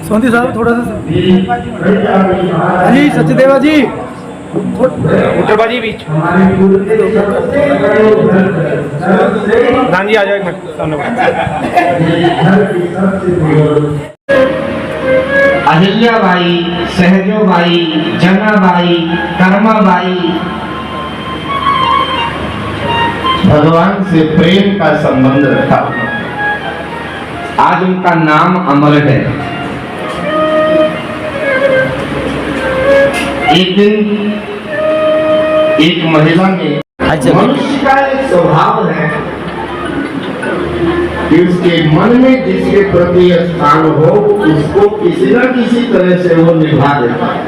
सोंधी साहब थोड़ा सा जी सचदेवा जी उत्तरबाजी बीच जी आ जाओ एक मिनट सामने अहिल्याबाई, सहजोबाई, जनाबाई, कर्माबाई भगवान से प्रेम का संबंध रखा। आज उनका नाम अमर है। एक दिन एक महिला में मनुष्य का एक स्वभाव है कि उसके मन में जिसके प्रति स्थान हो उसको किसी न किसी तरह से वो निभा देता है।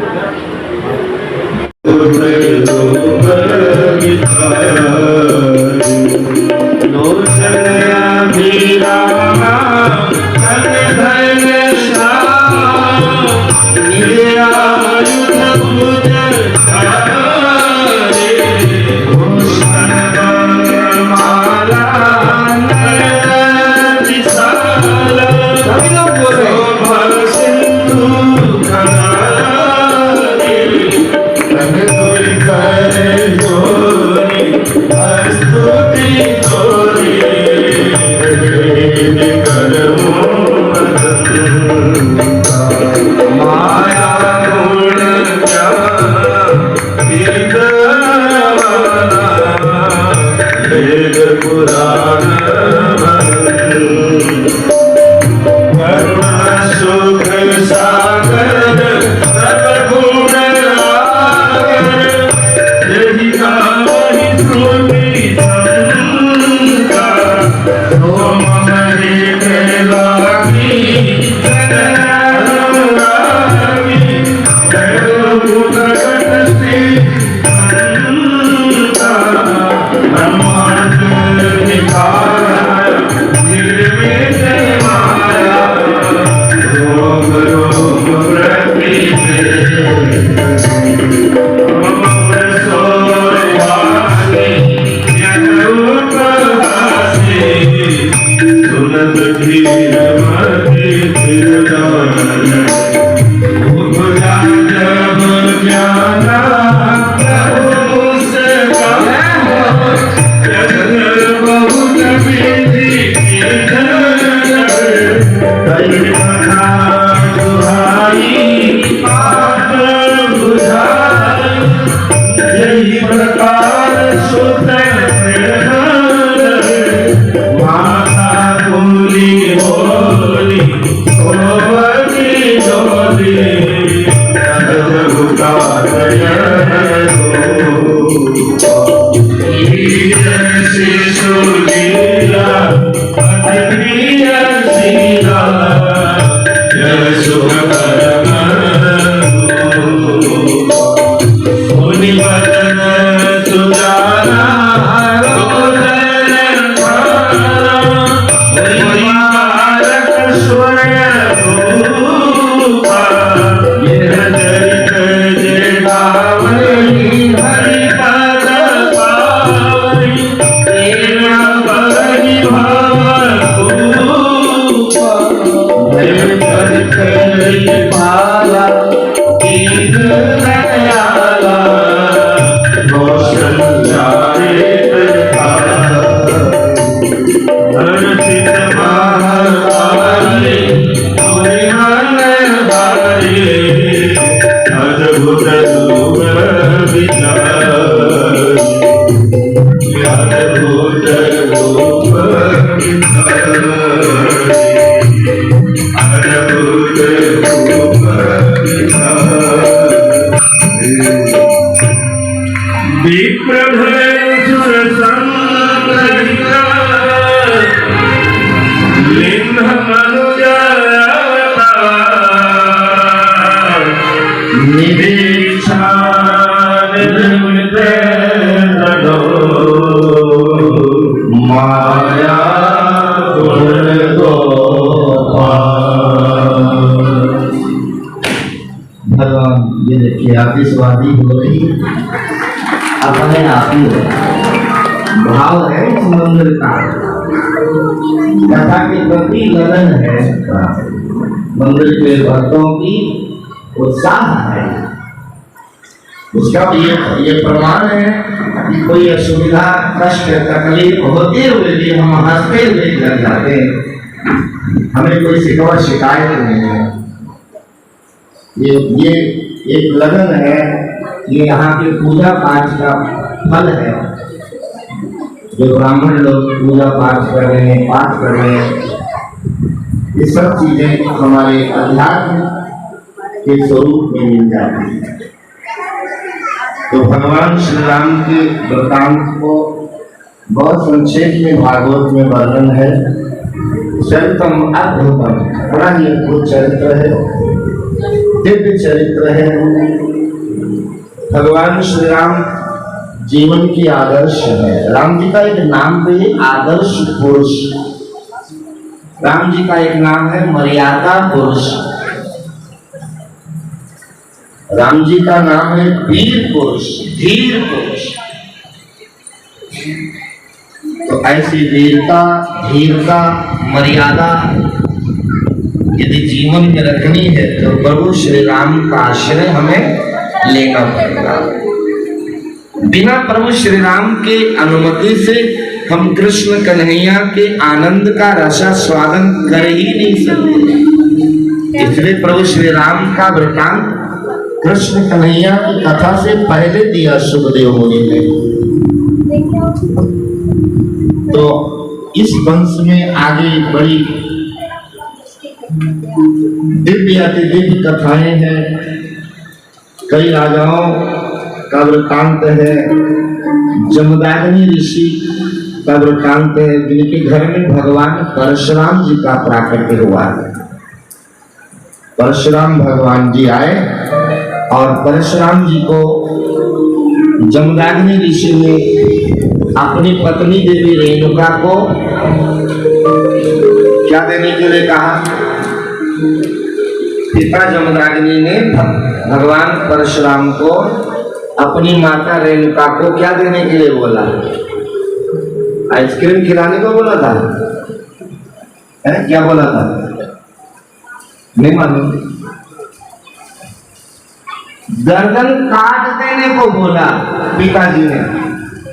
भगवान ये देखिए आतिशबाजी हो रही अपने आप ही हो भाव है इस मंदिर का कथा के प्रति लगन है, मंदिर के भक्तों की उत्साह है। उसका ये प्रमाण है कि कोई असुविधा कष्ट तकलीफ होते हुए भी हम हंसते हुए घर जाते हैं, हमें कोई शिकवा शिकायत नहीं है। ये एक लगन है, ये यहाँ के पूजा पाठ का फल है। जो ब्राह्मण लोग पूजा पाठ कर रहे हैं, पाठ कर रहे हैं, ये सब चीजें हमारे अध्यात्म के स्वरूप में मिल जाती है। तो भगवान श्री राम के वृत्तांत को बहुत संक्षेप में भागवत में वर्णन है। चरित्रम अद्भुतम, बड़ा ही अद्भुत चरित्र है, दिव्य चरित्र है। भगवान श्री राम जीवन की आदर्श है। राम जी का एक नाम भी है आदर्श पुरुष। राम जी का एक नाम है मर्यादा पुरुष। राम जी का नाम है वीर पुरुष, धीर पुरुष। तो ऐसी वीरता, धीरता, मर्यादा यदि जीवन में रखनी है तो प्रभु श्री राम का आश्रय हमें लेना पड़ेगा। बिना प्रभु श्री राम के अनुमति से हम कृष्ण कन्हैया के आनंद का रसास्वादन कर ही नहीं सकते। इसलिए प्रभु श्री राम का वृत्तांत कृष्ण कन्हैया की कथा से पहले दिया सुखदेव मुनि ने। तो इस वंश में आगे बड़ी दिव्य अति दिव्य कथाएं हैं। कई राजाओं का वृत्तांत है। जमदाग्नि ऋषि का वृत्तांत है, जिनके घर में भगवान परशुराम जी का प्राकट्य हुआ है। परशुराम भगवान जी आए और परशुराम जी को जमदाग्नि ऋषि ने अपनी पत्नी देवी रेणुका को क्या देने के लिए कहा? पिता जमदाग्नि ने भगवान परशुराम को अपनी माता रेणुका को क्या देने के लिए बोला? आइसक्रीम खिलाने को बोला था, है? क्या बोला था? नहीं मालूम। गर्दन काट देने को बोला पिताजी ने।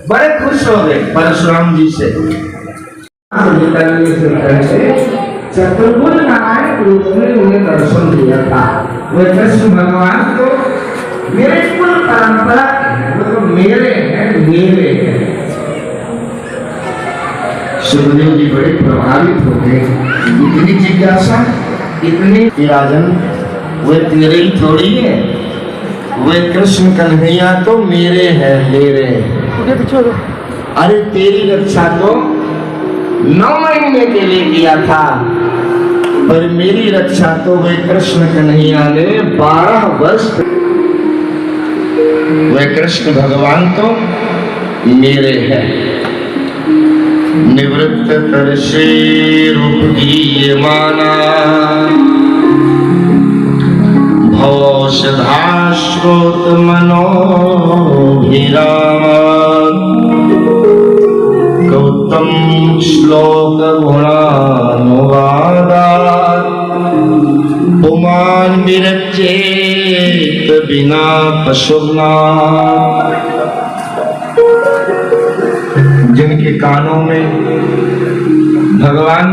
बड़े खुश हो गए परशुराम जी से। चतुर्भुज नारायण रूप में उन्हें दर्शन दिया था। वे कृष्ण भगवान को मेरे कुल परंपरा तो मेरे हैं। सुखदेव जी बड़े प्रभावित हो गए। इतनी जिज्ञासा, इतनी राजन, वे तेरे ही थोड़ी है, वे कृष्ण कन्हैया तो मेरे हैं, मेरे। अरे तेरी रक्षा तो 9 महीने के लिए किया था, पर मेरी रक्षा तो वे कृष्ण कन्हैया ने 12 वर्ष। वे कृष्ण भगवान तो मेरे हैं। निवृत्त तरसे रूप की माना, भवौषधाश्रोत मनोभिरामा, गौतम श्लोक गुणानुवादात् पुमान विरचेत बिना पशुना। जिनके कानों में भगवान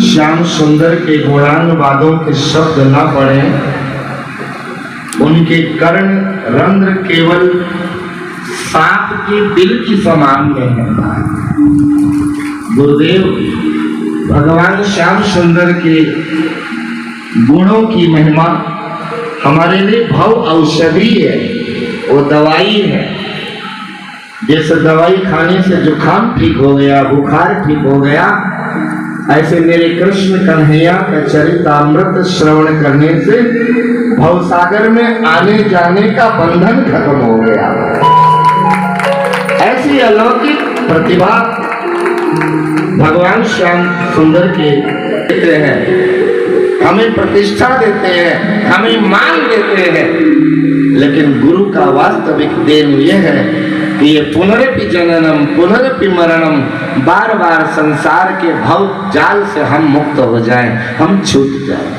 श्याम सुंदर के गुणानुवादों के शब्द न पड़े, उनके कर्ण रंध्र केवल सांप की बिल की समान में है। गुरुदेव भगवान श्याम सुंदर के गुणों की महिमा हमारे लिए भव औषधि है, वो दवाई है। जैसे दवाई खाने से जुकाम ठीक हो गया, बुखार ठीक हो गया, ऐसे मेरे कृष्ण कन्हैया का चरितामृत श्रवण करने से भवसागर में आने जाने का बंधन खत्म हो गया। ऐसी अलौकिक प्रतिभा भगवान श्याम सुंदर के देते हैं, हमें प्रतिष्ठा देते हैं, हमें मान देते हैं। लेकिन गुरु का वास्तविक देन यह है कि ये पुनरपि जननम पुनरपि मरणम, बार बार संसार के भव जाल से हम मुक्त हो जाएं, हम छूट जाएं।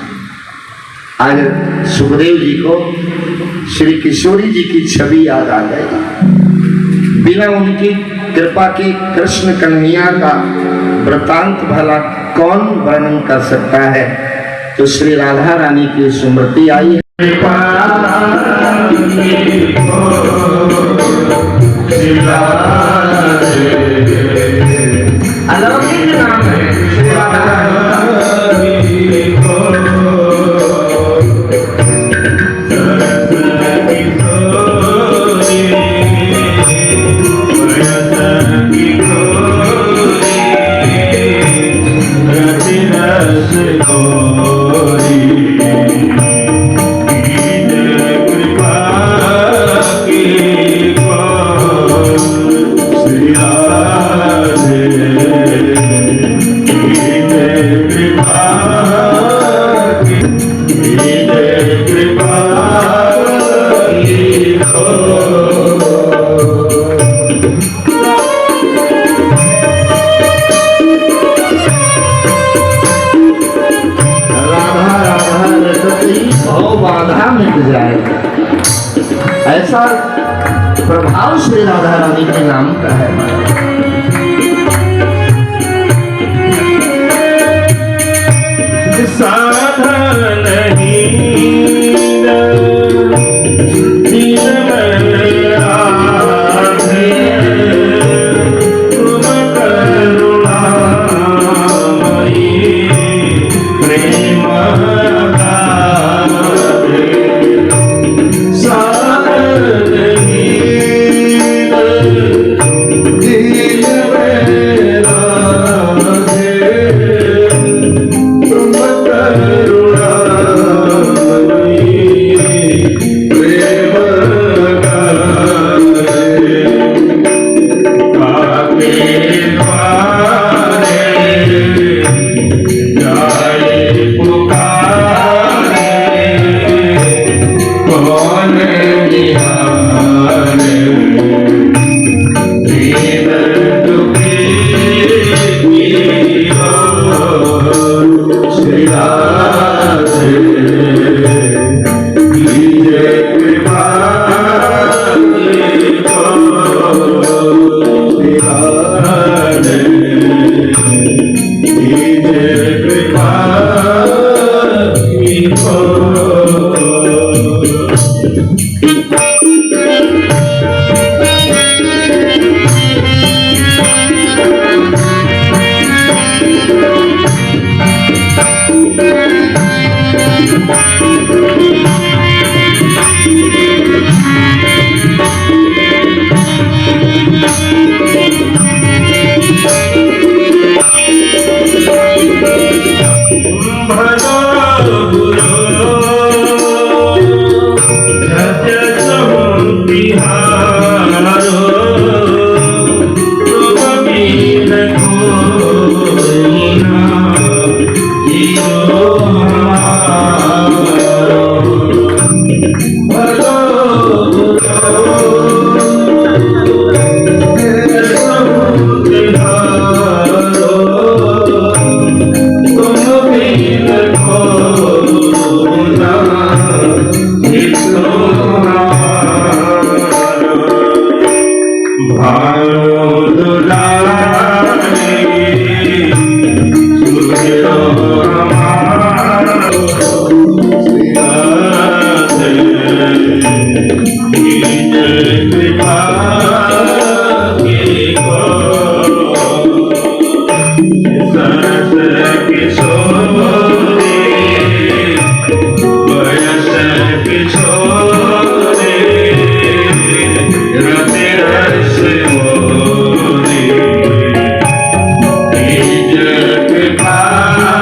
आज सुखदेव जी को श्री किशोरी जी की छवि याद आ गई। बिना उनकी कृपा की कृष्ण कन्हैया का वृतांत भला कौन वर्णन कर सकता है। तो श्री राधा रानी की स्मृति आई। अलौकिक नाम है श्री राधा रानी। बाधा मिट जाएगा, ऐसा प्रभाव श्री राधा रानी के नाम का है। साधन कृपा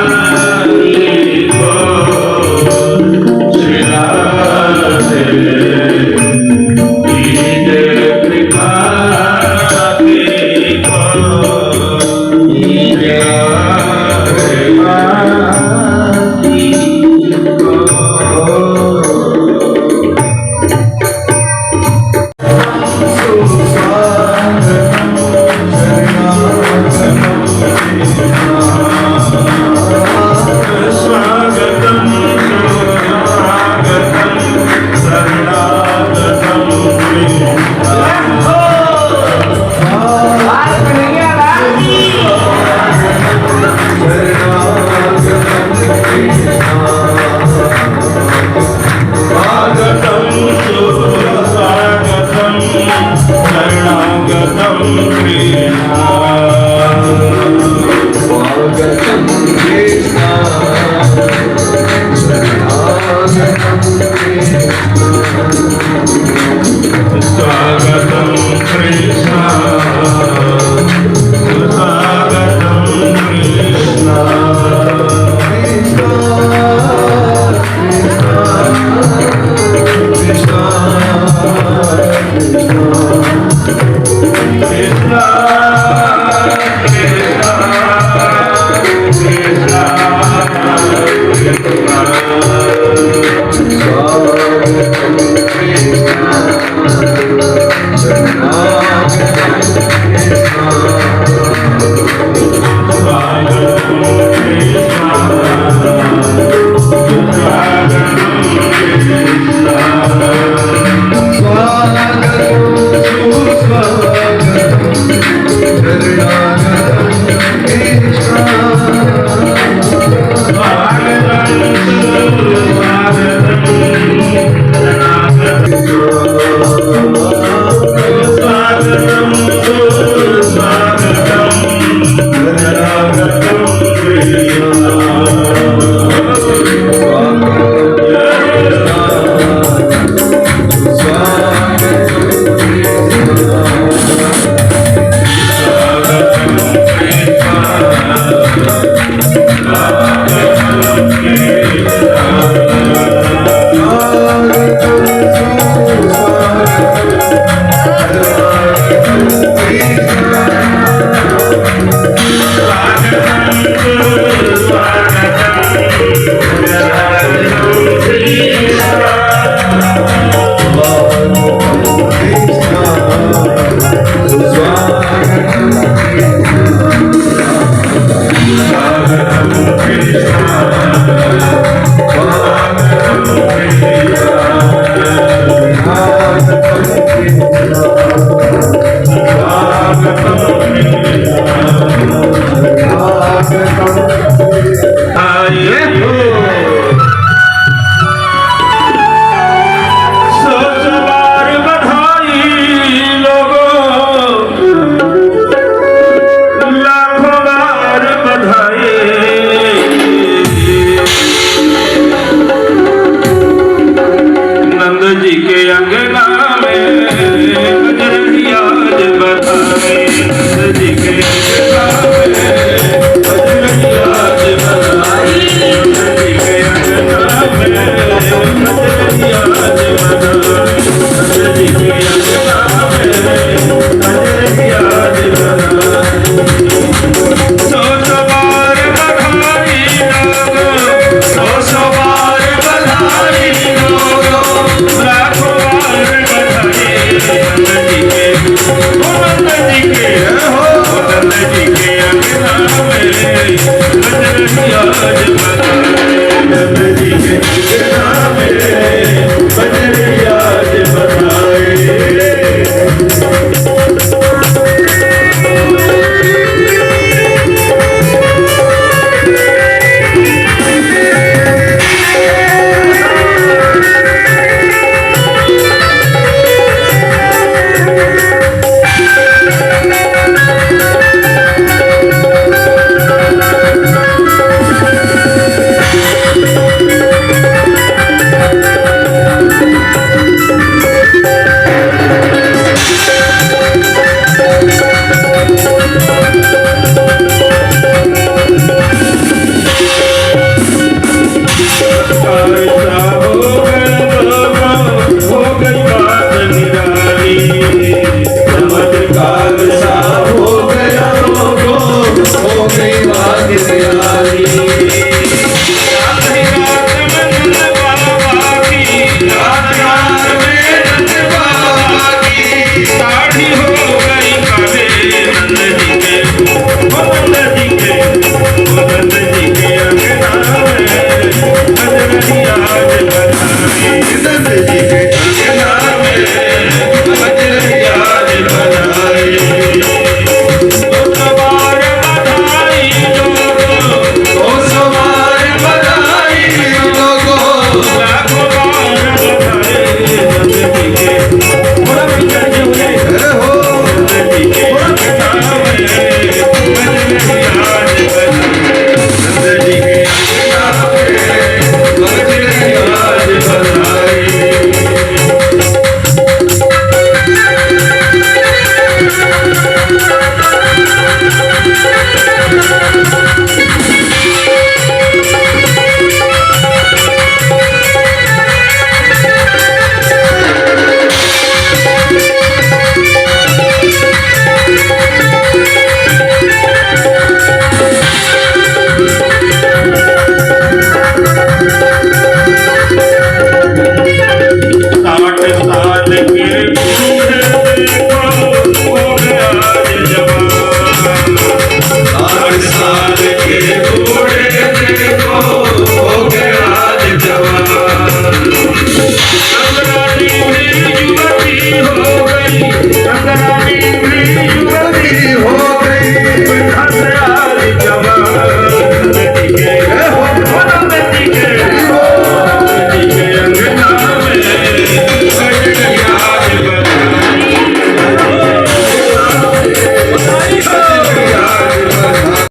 बजरंगी